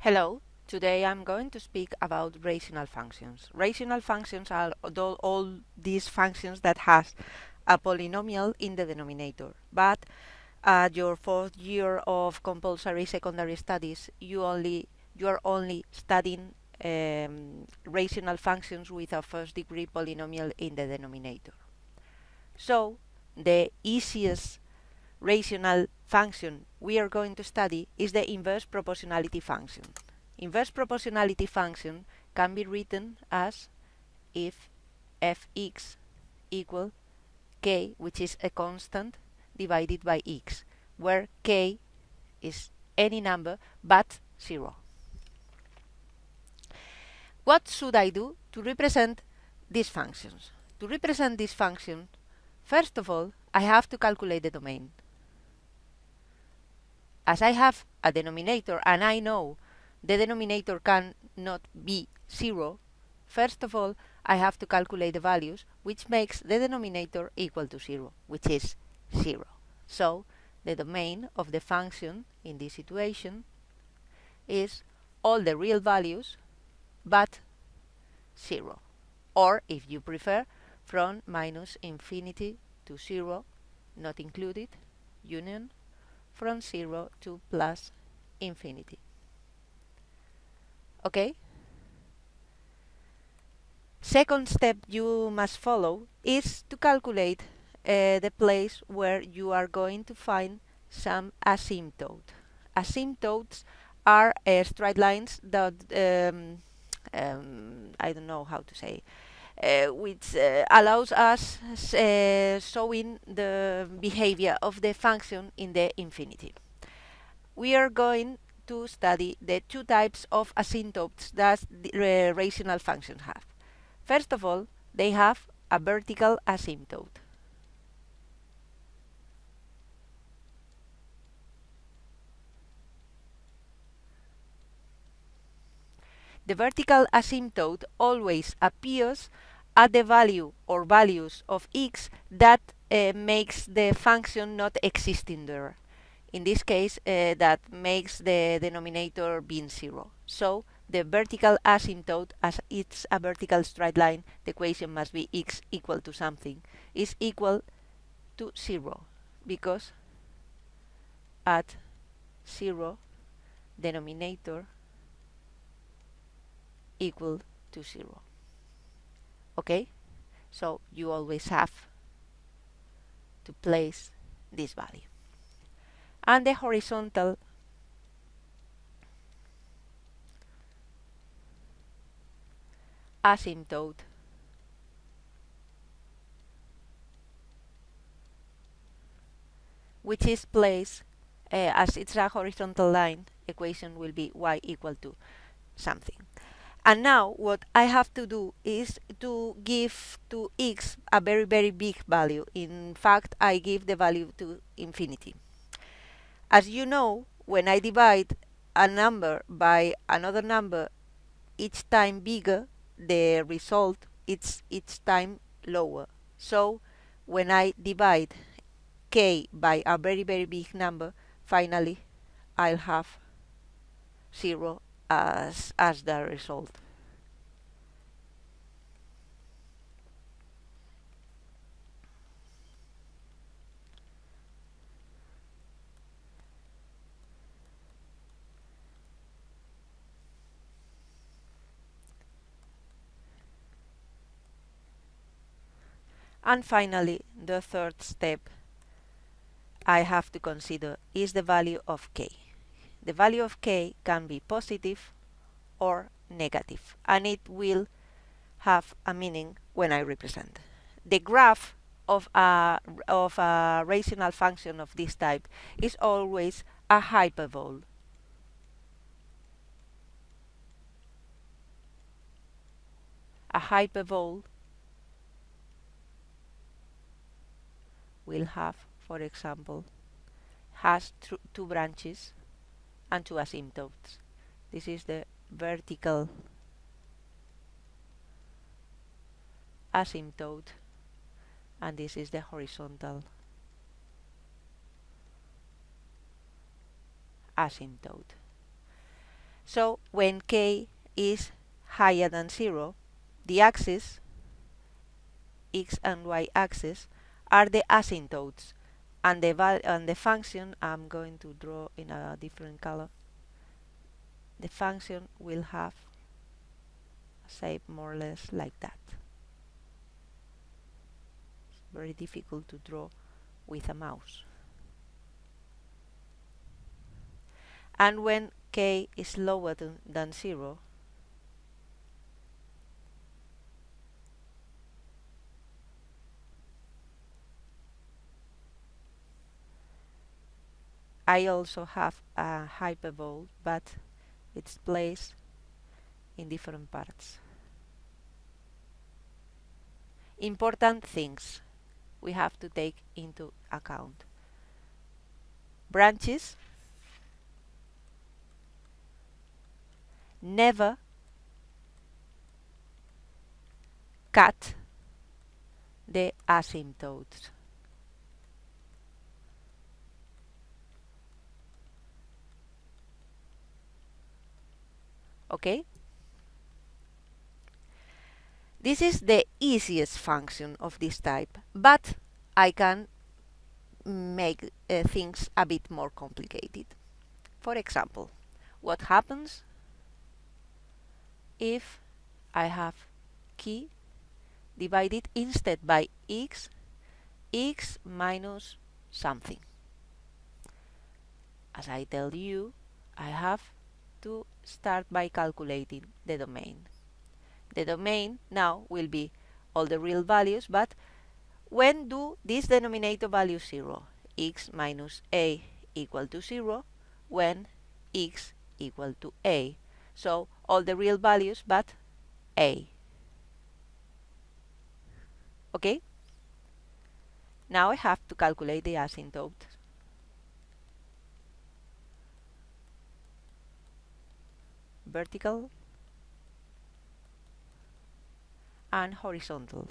Hello, today I'm going to speak about rational functions. Rational functions are all these functions that has a polynomial in the denominator, but at your fourth year of compulsory secondary studies you are only studying rational functions with a first degree polynomial in the denominator. So the easiest rational function we are going to study is the inverse proportionality function. Inverse proportionality function can be written as if fx equal k, which is a constant, divided by x, where k is any number but 0. What should I do to represent these functions? To represent this function, first of all, I have to calculate the domain. As I have a denominator and I know the denominator cannot be 0, first of all I have to calculate the values, which makes the denominator equal to 0, which is 0. So the domain of the function in this situation is all the real values but 0, or if you prefer, from minus infinity to 0, not included, union from 0 to plus infinity. Okay? Second step you must follow is to calculate the place where you are going to find some asymptote. Asymptotes are straight lines that I don't know how to say, which allows us showing the behavior of the function in the infinity. We are going to study the two types of asymptotes that the rational functions have. First of all, they have a vertical asymptote. The vertical asymptote always appears at the value or values of x that makes the function not existing there. In this case, that makes the denominator being 0. So the vertical asymptote, as it's a vertical straight line, the equation must be x equal to something, is equal to 0, because at 0 denominator equal to 0. Okay? So you always have to place this value. And the horizontal asymptote which is placed as it's a horizontal line, equation will be y equal to something. And now what I have to do is to give to x a very, very big value. In fact, I give the value to infinity. As you know, when I divide a number by another number each time bigger, the result is each time lower. So when I divide k by a very, very big number, finally I'll have 0 as the result. And finally, the third step I have to consider is the value of k. The value of k can be positive or negative, and it will have a meaning when I represent. The graph of a rational function of this type is always a hyperbole. A hyperbole will have, for example, has two branches and two asymptotes. This is the vertical asymptote, and this is the horizontal asymptote. So when k is higher than 0, the axis, x and y axis, are the asymptotes, and the function, I'm going to draw in a different color, the function will have a shape more or less like that. It's very difficult to draw with a mouse. And when k is lower than 0, I also have a hyperbole, but it's placed in different parts. Important things we have to take into account. Branches never cut the asymptotes. Okay? This is the easiest function of this type, but I can make things a bit more complicated. For example, what happens if I have key divided instead by x minus something? As I tell you, I have to start by calculating the domain. The domain now will be all the real values, but when do this denominator value 0? X minus a equal to 0 when x equal to a. So all the real values but a. Okay? Now I have to calculate the asymptote. Vertical and horizontal.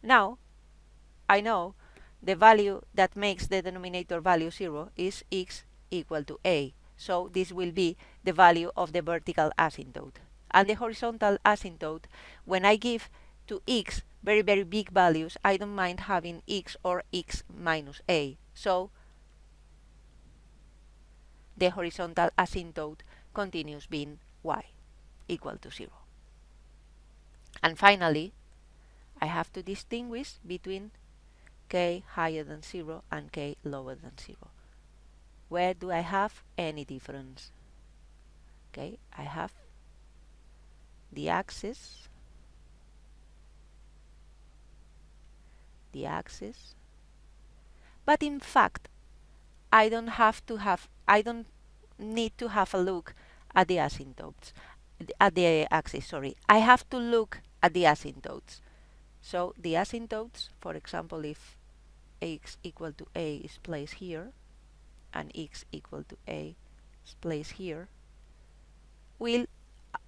Now I know the value that makes the denominator value 0 is x equal to a. So this will be the value of the vertical asymptote. And the horizontal asymptote, when I give to x very, very big values, I don't mind having x or x minus a. So the horizontal asymptote continues being y equal to 0. And finally, I have to distinguish between k higher than 0 and k lower than 0. Where do I have any difference? Okay, I have the axis, but in fact I don't need to have a look at the asymptotes, at the axis, sorry. I have to look at the asymptotes. So the asymptotes, for example, if x equal to a is placed here and x equal to a is placed here, will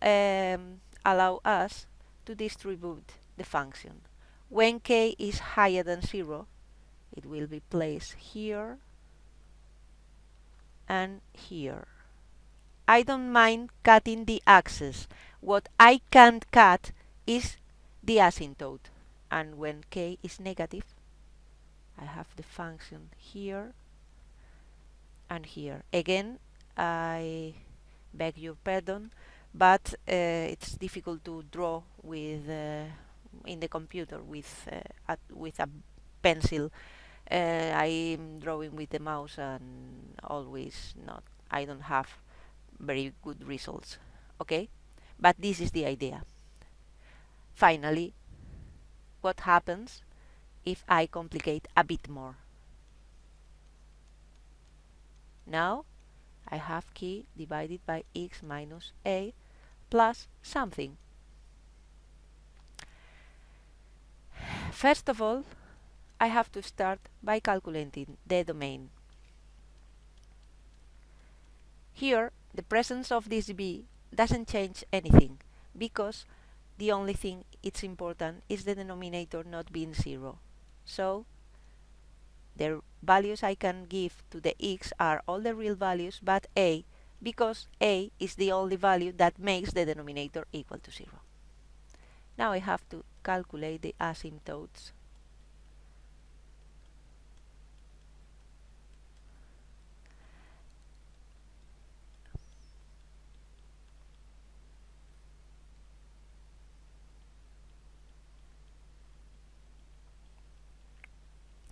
allow us to distribute the function. When k is higher than 0, it will be placed here and here. I don't mind cutting the axis. What I can't cut is the asymptote. And when k is negative, I have the function here and here. Again, I beg your pardon, but it's difficult to draw with in the computer with a pencil. I'm drawing with the mouse and always not. I don't have very good results. Okay, but this is the idea. Finally, what happens if I complicate a bit more? Now I have k divided by x minus a plus something. First of all, I have to start by calculating the domain. Here, the presence of this b doesn't change anything, because the only thing it's important is the denominator not being 0. So The values I can give to the x are all the real values but a, because a is the only value that makes the denominator equal to 0. Now I have to calculate the asymptotes.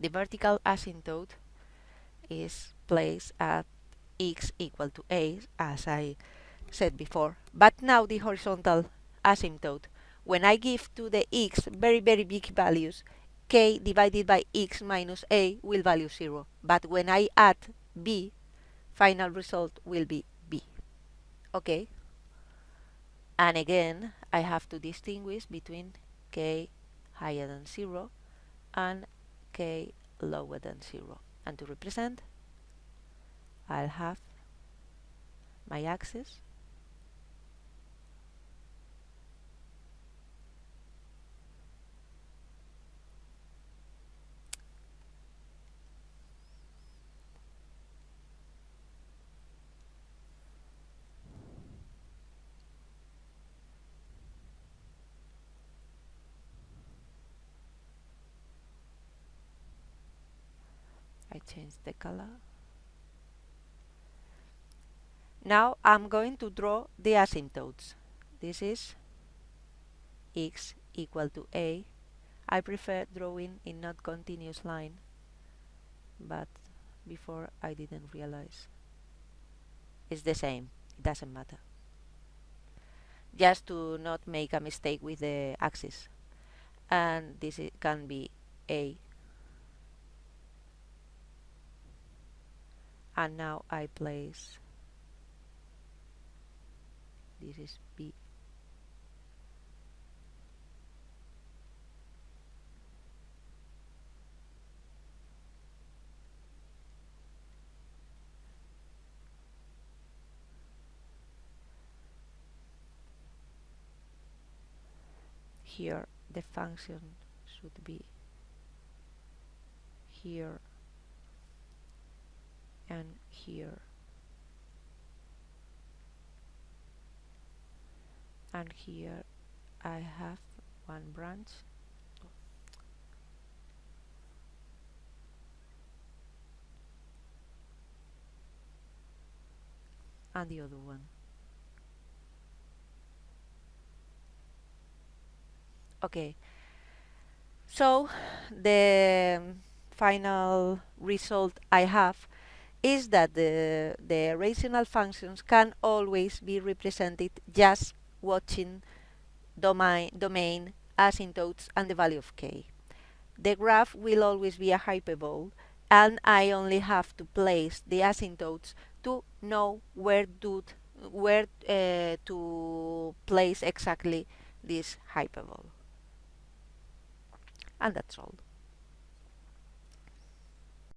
The vertical asymptote is placed at x equal to a, as I said before. But now the horizontal asymptote, when I give to the x very big values, k divided by x minus a will value 0. But when I add b, final result will be b. Okay? And again, I have to distinguish between k higher than 0 and k lower than 0. And to represent, I'll have my axis I change the color. Now I'm going to draw the asymptotes. This is x equal to a. I prefer drawing in not continuous line, but before I didn't realize. It's the same, it doesn't matter. Just to not make a mistake with the axis. And this can be a. And now I place, this is b. Here the function should be here and here, and here I have one branch and the other one. Okay, so the final result I have is that the rational functions can always be represented just watching domain, asymptotes, and the value of k. The graph will always be a hyperbole, and I only have to place the asymptotes to know where to place exactly this hyperbole. And that's all.